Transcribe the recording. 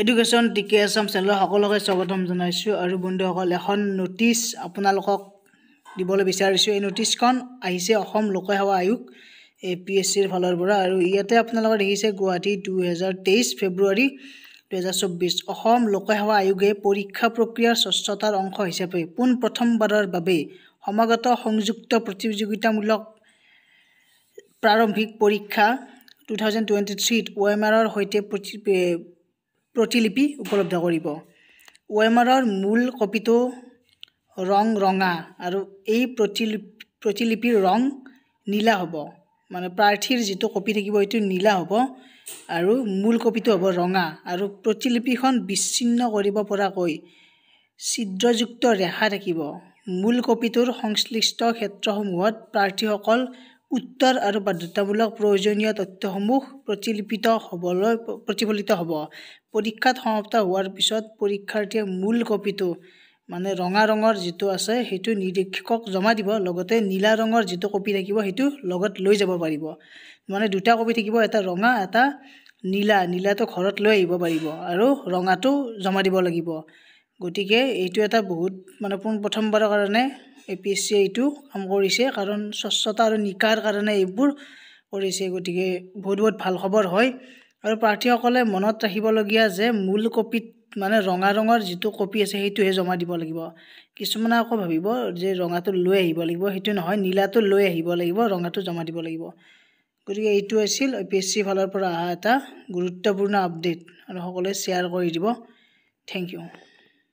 Education টিকে আছাম চেনেলৰ সকলোকে স্বাগতম জনাইছোঁ আৰু বন্ধুসকল এখন নোটিছ আপোনালোকক দিবলৈ বিচাৰিছোঁ। এই নোটিছখন আহিছে অসম লোকসেৱা আয়োগ APSCৰ ফালৰ পৰা আৰু ইয়াতে আপোনালোকে দেখিছে গুৱাহাটী 2023 ফেব্ৰুৱাৰী 2024 অসম লোকসেৱা আয়োগে পৰীক্ষা প্ৰক্ৰিয়াৰ স্বচ্ছতাৰ অংশ হিচাপে প্ৰথমবাৰৰ বাবে সমাগত সংযুক্ত প্ৰতিযোগিতামূলক প্ৰাৰম্ভিক পৰীক্ষা 2023 OMRৰ সৈতে প্ৰতিলিপি উপলব্ধ কৰিব। OMRৰ মূল কপিটো ৰং ৰঙা আৰু এই প্ৰতিলিপিৰ ৰং নীলা হ'ব। মানে প্ৰাৰ্থীৰ যিটো কপি থাকিব সেইটো নীলা হ'ব আৰু মূল কপিটো হ'ব ৰঙা আৰু প্ৰতিলিপিখন বিচ্ছিন্ন কৰিব পৰাকৈ ছিদ্ৰযুক্ত ৰেখা থাকিব। মূল কপিটোৰ সংশ্লিষ্ট ক্ষেত্ৰসমূহত প্ৰাৰ্থীসকল উত্তৰ আৰু বাধ্যতামূলক প্ৰয়োজনীয় তথ্যসমূহ প্ৰতিফলিত হ'ব। পৰীক্ষাত সমাপ্ত হোৱাৰ পিছত পৰীক্ষাৰ্থীয়ে মূল কপিটো মানে ৰঙা ৰঙৰ যিটো আছে সেইটো নিৰীক্ষকক জমা দিব, লগতে নীলা ৰঙৰ যিটো কপি থাকিব সেইটো লগত লৈ যাব পাৰিব। মানে দুটা কপি থাকিব, এটা ৰঙা এটা নীলা। নীলাটো ঘৰত লৈ আহিব পাৰিব আৰু ৰঙাটো জমা দিব লাগিব। গতিকে এইটো এটা বহুত মানে প্ৰথমবাৰৰ কাৰণে APSC এইটো কাম কৰিছে, কাৰণ স্বচ্ছতা আৰু নিকাৰ কাৰণে এইবোৰ কৰিছে। গতিকে বহুত ভাল খবৰ হয় আৰু প্ৰাৰ্থীসকলে মনত ৰাখিবলগীয়া যে মূল কপিত মানে ৰঙা ৰঙৰ যিটো কপি আছে সেইটোহে জমা দিব লাগিব। কিছুমানে আকৌ ভাবিব যে ৰঙাটো লৈ আহিব লাগিব, সেইটো নহয়, নীলাটো লৈ আহিব লাগিব, ৰঙাটো জমা দিব লাগিব। গতিকে এইটো আছিল APSC ফালৰ পৰা অহা এটা গুৰুত্বপূৰ্ণ আপডেট আৰু সকলোৱে শ্বেয়াৰ কৰি দিব। Thank U.